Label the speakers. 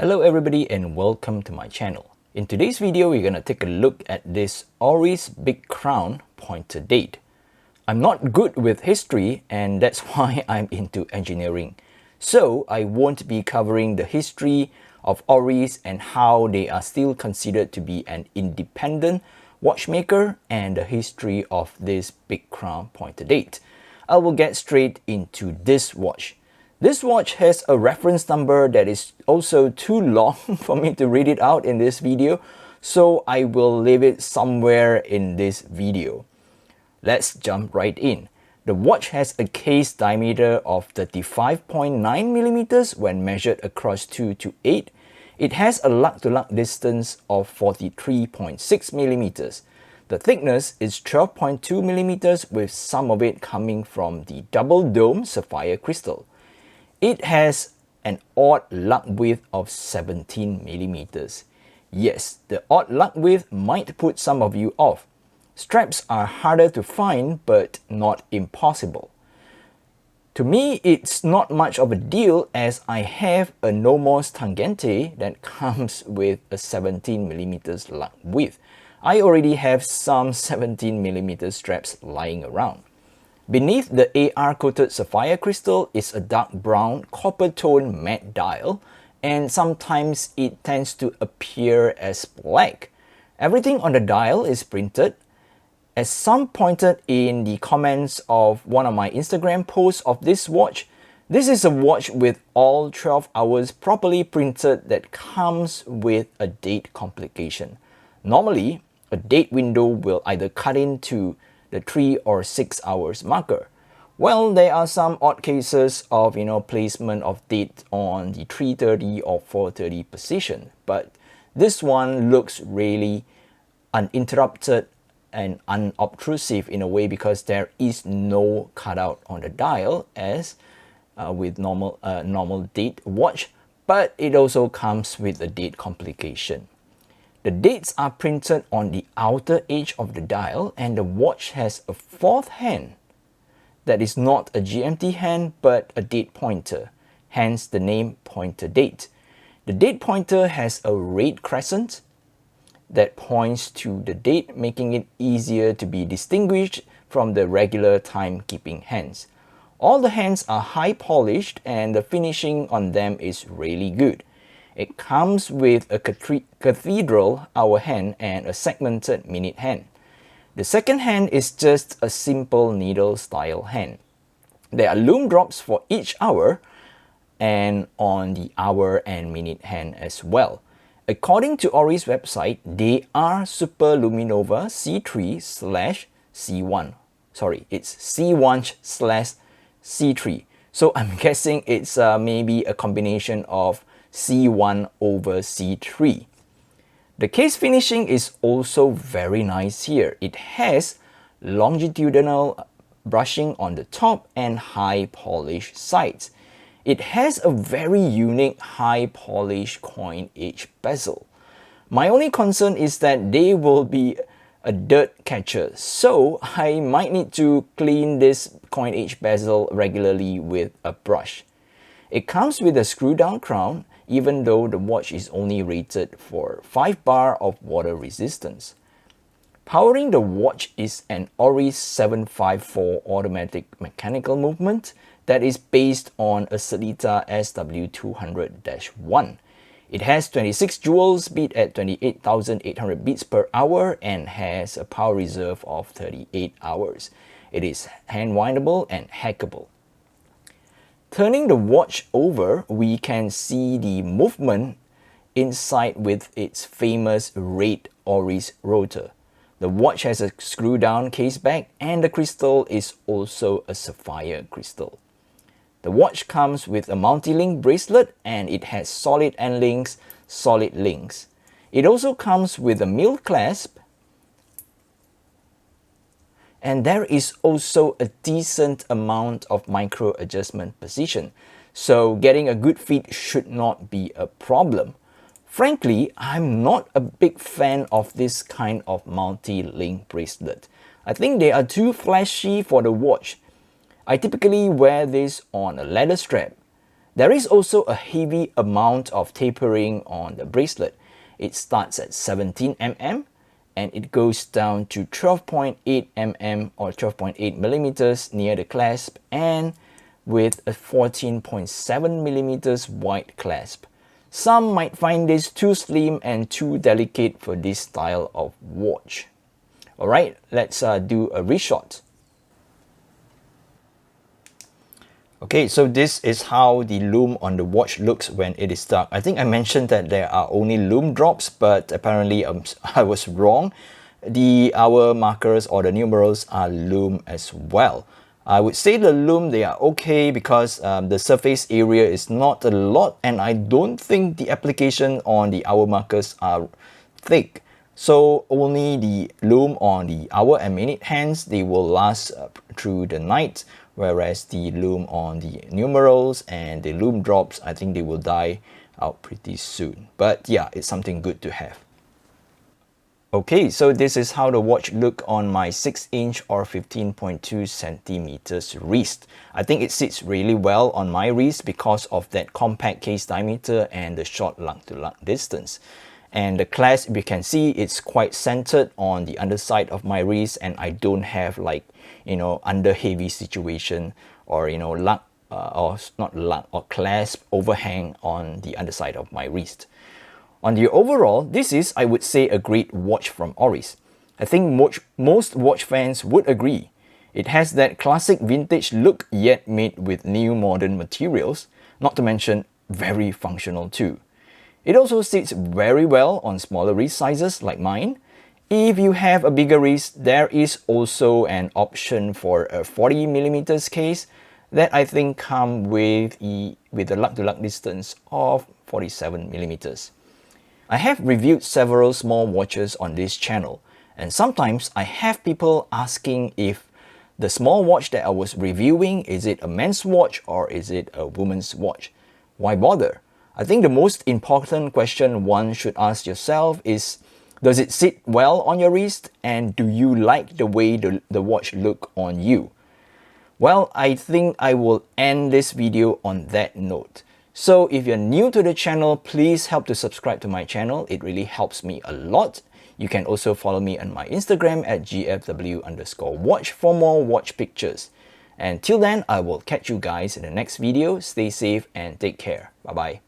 Speaker 1: Hello everybody and welcome to my channel. In today's video, we're going to take a look at this Oris Big Crown pointer date. I'm not good with history and that's why I'm into engineering. So I won't be covering the history of Oris and how they are still considered to be an independent watchmaker and the history of this Big Crown pointer date. I will get straight into this watch. This watch has a reference number that is also too long for me to read it out in this video, so I will leave it somewhere in this video. Let's jump right in. The watch has a case diameter of 35.9mm when measured across 2 to 8. It has a lug-to-lug distance of 43.6mm. The thickness is 12.2mm with some of it coming from the double dome sapphire crystal. It has an odd lug width of 17mm. Yes, the odd lug width might put some of you off. Straps are harder to find but not impossible. To me, it's not much of a deal as I have a Nomos Tangente that comes with a 17mm lug width. I already have some 17mm straps lying around. Beneath the AR-coated sapphire crystal is a dark brown copper tone matte dial, and sometimes it tends to appear as black. Everything on the dial is printed. As some pointed in the comments of one of my Instagram posts of this watch, this is a watch with all 12 hours properly printed that comes with a date complication. Normally, a date window will either cut into the 3 or 6 hours marker. Well, there are some odd cases of placement of date on the 3:30 or 4:30 position, but this one looks really uninterrupted and unobtrusive in a way because there is no cutout on the dial as with normal date watch, but it also comes with a date complication. The dates are printed on the outer edge of the dial and the watch has a fourth hand that is not a GMT hand but a date pointer, hence the name pointer date. The date pointer has a red crescent that points to the date, making it easier to be distinguished from the regular timekeeping hands. All the hands are high polished and the finishing on them is really good. It comes with a cathedral hour hand and a segmented minute hand. The second hand is just a simple needle style hand. There are loom drops for each hour and on the hour and minute hand as well. According to Oris website, they are Super Luminova C3/C1. Sorry, it's C1/C3. So I'm guessing it's maybe a combination of C1 over C3. The case finishing is also very nice here. It has longitudinal brushing on the top and high polish sides. It has a very unique high polish coin edge bezel. My only concern is that they will be a dirt catcher, so I might need to clean this coin edge bezel regularly with a brush. It comes with a screw down crown, even though the watch is only rated for 5 bar of water resistance. Powering the watch is an Oris 754 automatic mechanical movement that is based on a Sellita SW200-1. It has 26 jewels beat at 28,800 beats per hour and has a power reserve of 38 hours. It is hand windable and hackable. Turning the watch over, we can see the movement inside with its famous red Oris rotor. The watch has a screw-down case back and the crystal is also a sapphire crystal. The watch comes with a multi-link bracelet and it has solid end links, solid links. It also comes with a mill clasp and there is also a decent amount of micro adjustment position, so getting a good fit should not be a problem. Frankly, I'm not a big fan of this kind of multi-link bracelet. I think they are too flashy for the watch. I typically wear this on a leather strap. There is also a heavy amount of tapering on the bracelet. It starts at 17 mm and it goes down to 12.8 mm or 12.8 millimeters near the clasp, and with a 14.7 millimeters wide clasp. Some might find this too slim and too delicate for this style of watch. Alright, let's do a reshot. Okay, so this is how the loom on the watch looks when it is dark. I think I mentioned that there are only loom drops, but apparently I was wrong. The hour markers or the numerals are loom as well. I would say the loom, they are okay because the surface area is not a lot, and I don't think the application on the hour markers are thick. So only the loom on the hour and minute hands, they will last through the night, whereas the loom on the numerals and the loom drops, I think they will die out pretty soon. But yeah, it's something good to have. Okay, so this is how the watch look on my 6-inch or 15.2 centimeters wrist. I think it sits really well on my wrist because of that compact case diameter and the short lug-to-lug distance. And the clasp, you can see it's quite centered on the underside of my wrist, and I don't have like, under heavy situation or, lug or not lug or clasp overhang on the underside of my wrist. On the overall, this is, I would say, a great watch from Oris. I think most watch fans would agree. It has that classic vintage look yet made with new modern materials, not to mention very functional too. It also sits very well on smaller wrist sizes like mine. If you have a bigger wrist, there is also an option for a 40mm case that I think come with a lug-to-lug distance of 47mm. I have reviewed several small watches on this channel, and sometimes I have people asking if the small watch that I was reviewing, is it a men's watch or is it a woman's watch? Why bother? I think the most important question one should ask yourself is, does it sit well on your wrist, and do you like the way the watch look on you? Well, I think I will end this video on that note. So if you're new to the channel, please help to subscribe to my channel. It really helps me a lot. You can also follow me on my Instagram at gfw_watch for more watch pictures. And till then, I will catch you guys in the next video. Stay safe and take care. Bye bye.